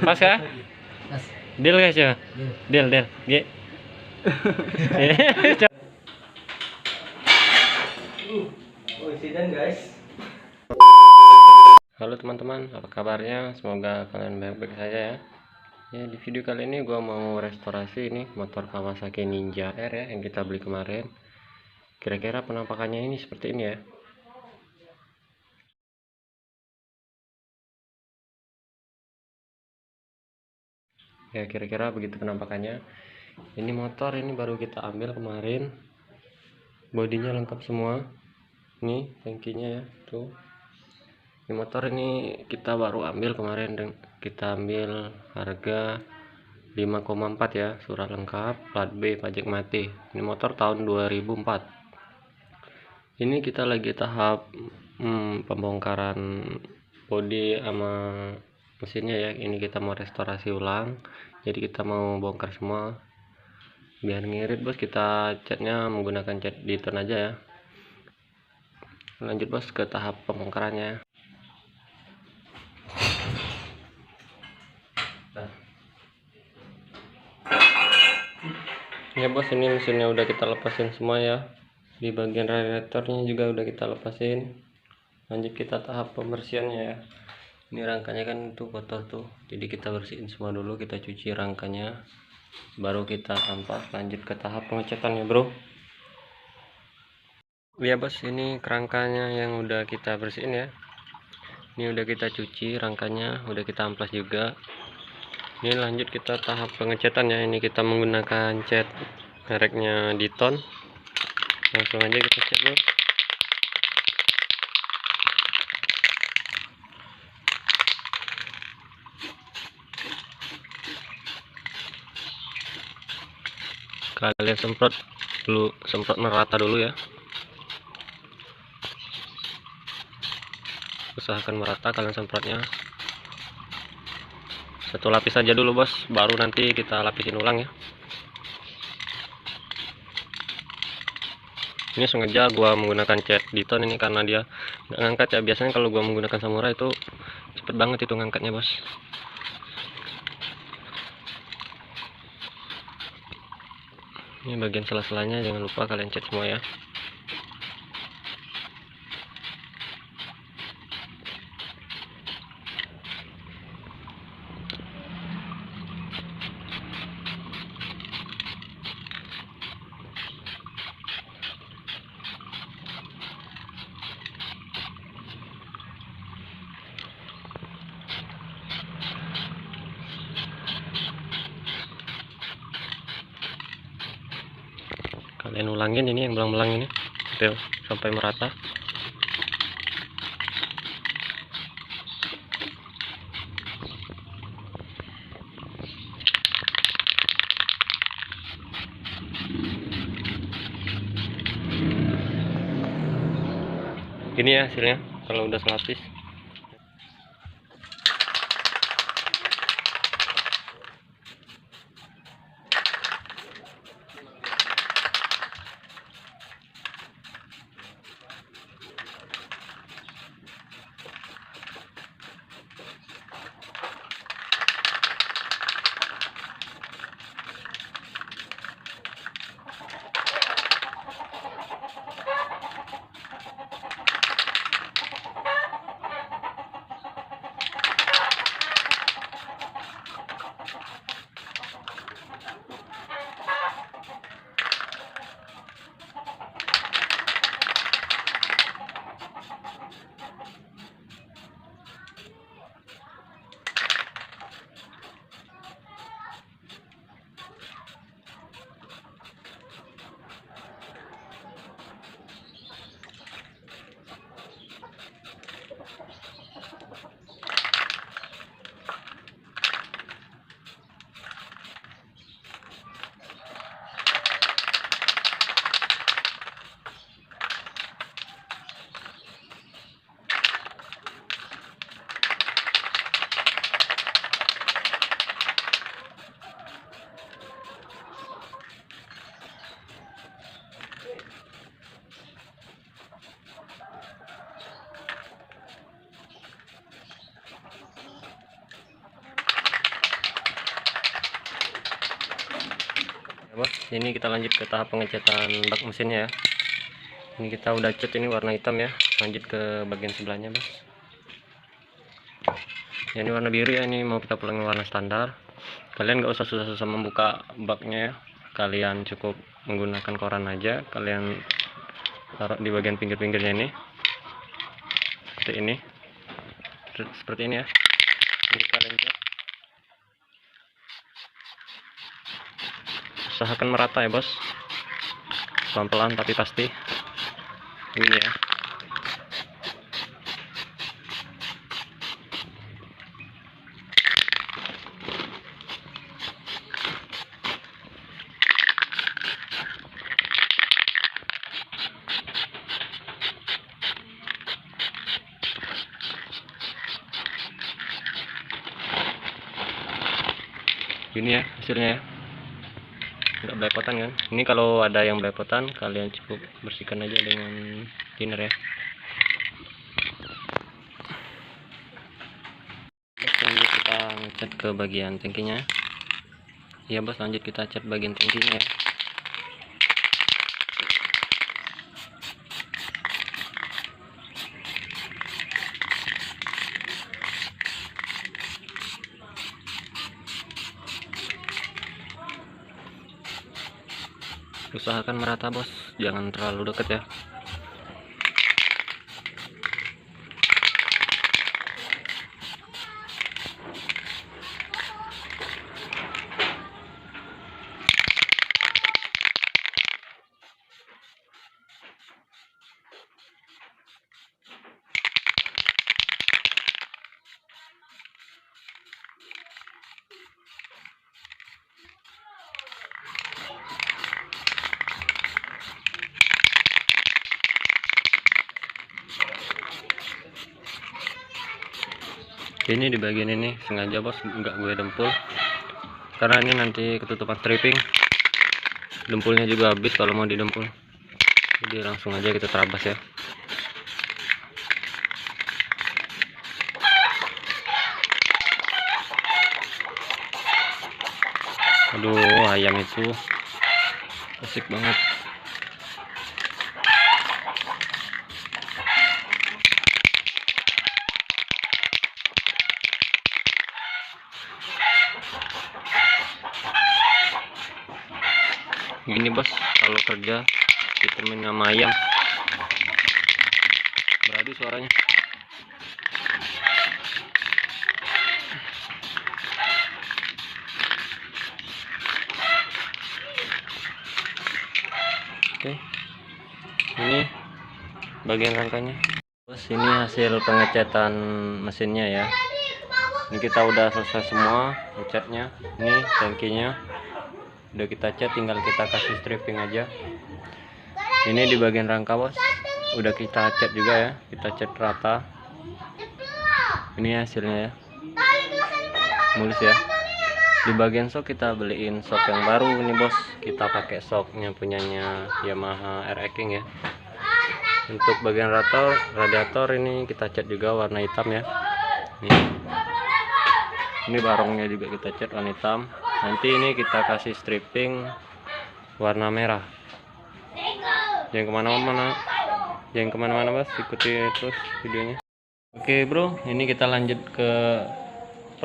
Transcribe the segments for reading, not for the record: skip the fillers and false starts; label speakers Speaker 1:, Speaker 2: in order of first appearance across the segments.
Speaker 1: Pas kah?
Speaker 2: Pas.
Speaker 1: Deal guys ya. Deal. G.
Speaker 2: Insiden guys.
Speaker 1: Halo teman-teman, apa kabarnya? Semoga kalian baik-baik saja ya. Ya, di video kali ini gua mau restorasi ini motor Kawasaki Ninja R ya yang kita beli kemarin. Kira-kira penampakannya ini seperti ini ya. Ya, kira-kira begitu penampakannya. Ini motor ini baru kita ambil kemarin. Bodinya lengkap semua. Nih tangkinya ya, tuh. Ini motor ini kita baru ambil kemarin dan kita ambil harga 5,4 ya, surat lengkap, plat B, pajak mati. Ini motor tahun 2004. Ini kita lagi tahap pembongkaran bodi sama mesinnya ya. Ini kita mau restorasi ulang. Jadi kita mau bongkar semua biar ngirit bos. Kita catnya menggunakan cat Diton aja ya. Lanjut bos ke tahap pembongkarannya. Ya bos, ini mesinnya udah kita lepasin semua ya. Di bagian radiatornya juga udah kita lepasin. Lanjut kita tahap pembersihannya ya. Ini rangkanya kan tuh kotor tuh, jadi kita bersihin semua dulu, kita cuci rangkanya, baru kita ampas. Lanjut ke tahap pengecetannya bro. Ya bos, ini kerangkanya yang udah kita bersihin ya. Ini udah kita cuci rangkanya, udah kita amplas juga. Ini lanjut kita tahap pengecatannya. Ini kita menggunakan cat mereknya Diton. Langsung aja kita cat dulu. Kalian semprot merata dulu ya. Usahakan merata kalian semprotnya. Satu lapis saja dulu bos, baru nanti kita lapisin ulang ya. Ini sengaja gua menggunakan cat Diton ini karena dia nggak ngangkat ya. Biasanya kalau gua menggunakan Samurai itu cepet banget itu ngangkatnya bos. Ini bagian sela-selanya jangan lupa kalian cat semua ya. Kalian ulangin ini yang belang-belang ini sampai merata. Ini ya hasilnya kalau udah selapis. Bos, ini kita lanjut ke tahap pengecatan bak mesinnya ya. Ini kita udah cat ini warna hitam ya. Lanjut ke bagian sebelahnya, Bos. Ya, ini warna biru ya, ini mau kita pulang warna standar. Kalian nggak usah susah-susah membuka baknya ya. Kalian cukup menggunakan koran aja. Kalian taruh di bagian pinggir-pinggirnya ini. Seperti ini ya. Jadi kalian cat. Usahakan merata ya, Bos. Pelan-pelan tapi pasti. Ini ya. Ini ya hasilnya ya, nggak belepotan kan. Ini kalau ada yang belepotan kalian cukup bersihkan aja dengan thinner ya. Lanjut kita cat ke bagian tangkinya ya, Bos. Lanjut kita cat bagian tangkinya ya. Usahakan merata, Bos, jangan terlalu dekat ya. Ini di bagian ini sengaja, Bos, nggak gue dempul karena ini nanti ketutupan stripping. Dempulnya juga habis kalau mau didempul, jadi langsung aja kita terabas ya. Aduh, ayam itu asik banget. Gini, Bos, kalau kerja ditemenin sama ayam beradu suaranya. Oke, ini bagian rangkanya, Bos. Ini hasil pengecatan mesinnya ya. Ini kita udah selesai semua ngecatnya. Ini tangkinya udah kita cat, tinggal kita kasih stripping aja. Ini di bagian rangka, Bos, udah kita cat juga ya, kita cat rata. Ini hasilnya ya, mulus ya. Di bagian sok kita beliin sok yang baru ini, Bos. Kita pakai soknya punyanya Yamaha RX King ya. Untuk bagian radiator ini kita cat juga warna hitam ya. Ini barongnya juga kita cat warna hitam. Nanti ini kita kasih stripping warna merah. Jangan kemana-mana, Bos, ikuti terus videonya. Oke, Bro, ini kita lanjut ke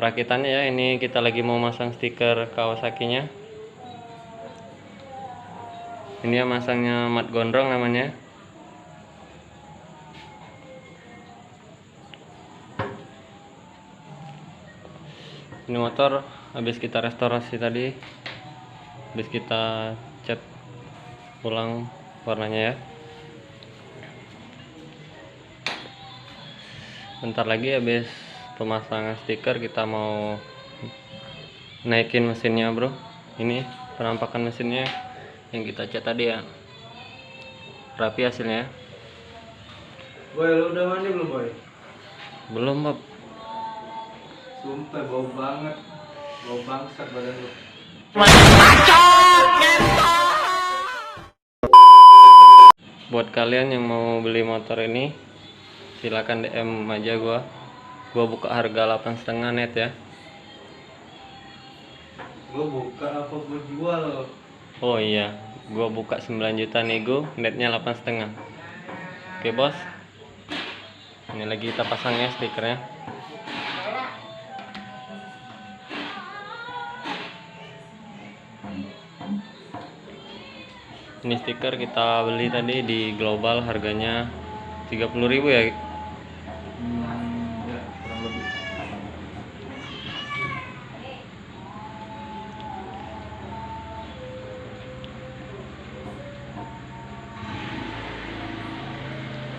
Speaker 1: perakitannya ya. Ini kita lagi mau masang stiker Kawasaki-nya. Ini ya masangnya mat gondrong namanya. Ini motor habis kita restorasi tadi, habis kita cat ulang warnanya ya. Bentar lagi habis pemasangan stiker kita mau naikin mesinnya, Bro. Ini penampakan mesinnya yang kita cat tadi ya, rapi hasilnya.
Speaker 2: Boy, lu udah mandi belum, Boy?
Speaker 1: Belum, Bob.
Speaker 2: Sumpah bau banget, bau bangsat badan lu.
Speaker 1: Buat kalian yang mau beli motor ini, silakan DM aja gua buka harga 8,5 net ya.
Speaker 2: Gua buka apa gua jual?
Speaker 1: Oh iya, gua buka 9 juta nego, netnya 8,5. Oke bos, ini lagi kita pasang ya stikernya. Ini stiker kita beli tadi di Global, harganya 30.000 ya.
Speaker 2: Ya, kurang lebih.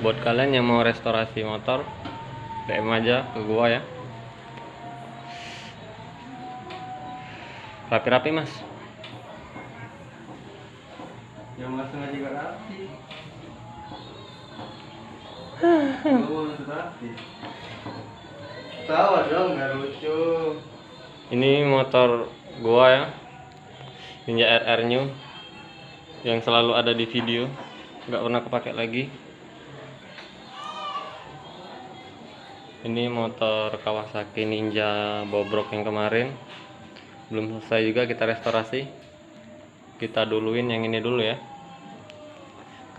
Speaker 1: Buat kalian yang mau restorasi motor, DM aja ke gua ya. Rapi-rapi mas.
Speaker 2: Yang nggak sengaja gak rapi. Gua mau rapi. Tawa dong, nggak lucu.
Speaker 1: Ini motor gua ya, Ninja RR New, yang selalu ada di video, nggak pernah kepake lagi. Ini motor Kawasaki Ninja bobrok yang kemarin, belum selesai juga kita restorasi. Kita duluin yang ini dulu ya,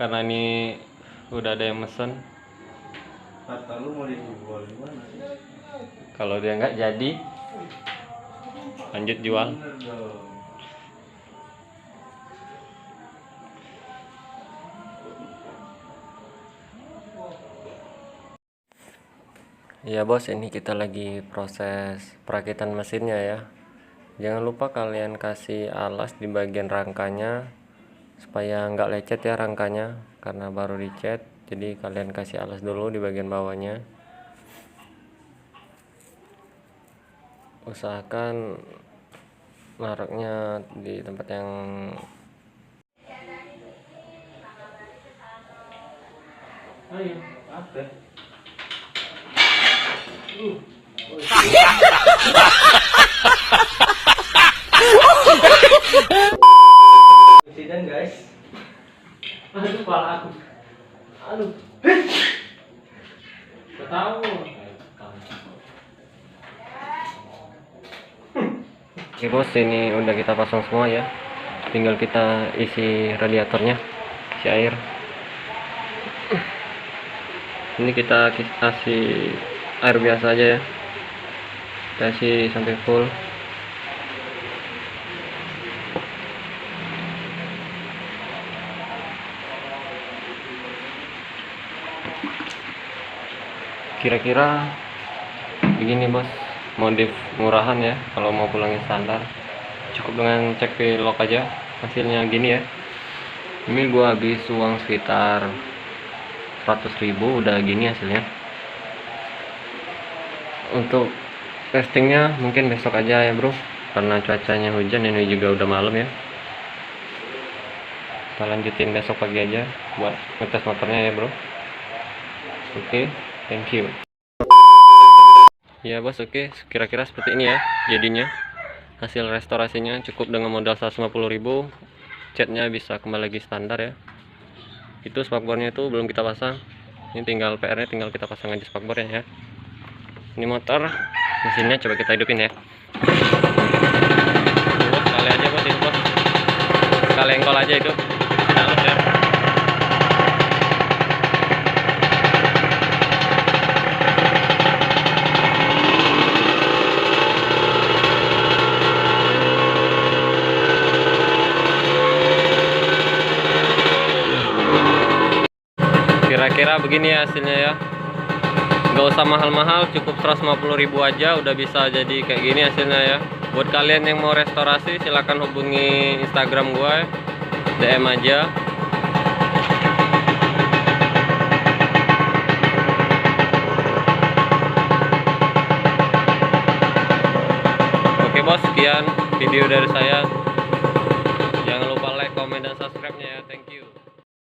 Speaker 1: karena ini udah ada yang mesen.
Speaker 2: Kata lu mau dijual di mana sih?
Speaker 1: Kalau dia nggak jadi, lanjut jual.
Speaker 2: Bener dong.
Speaker 1: Ya bos, ini kita lagi proses perakitan mesinnya ya. Jangan lupa kalian kasih alas di bagian rangkanya supaya nggak lecet ya rangkanya, karena baru dicat. Jadi kalian kasih alas dulu di bagian bawahnya. Usahakan naruhnya di tempat yang
Speaker 2: Ayo, apa? Presiden guys. Aduh, kepala aku. Aduh. Gak tahu.
Speaker 1: Oke bos, ini udah kita pasang semua ya. Tinggal kita isi radiatornya, isi air. Ini kita kasih air biasa aja ya. Kita isi sampai full. Kira-kira begini bos, modif murahan ya. Kalau mau pulangin standar, cukup dengan cek lock aja, hasilnya gini ya. Ini gua habis uang sekitar 100.000, udah gini hasilnya. Untuk testingnya mungkin besok aja ya bro, karena cuacanya hujan, ini juga udah malam ya. Kita lanjutin besok pagi aja buat ngetes motornya ya bro. Oke, thank you. Ya bos, oke, kira-kira seperti ini ya jadinya. Hasil restorasinya cukup dengan modal 150.000. Catnya bisa kembali lagi standar ya. Itu spakbornya itu belum kita pasang. Ini tinggal PR-nya, tinggal kita pasang aja spakbornya ya. Ini motor, mesinnya coba kita hidupin ya. Bos, sekali aja bos, ini bos. Sekali engkol aja itu. Halus ya. Kira-kira begini ya hasilnya ya. Nggak usah mahal-mahal, cukup 150.000 aja udah bisa jadi kayak gini hasilnya ya. Buat kalian yang mau restorasi silahkan hubungi Instagram gue, DM aja. Oke bos, sekian video dari saya.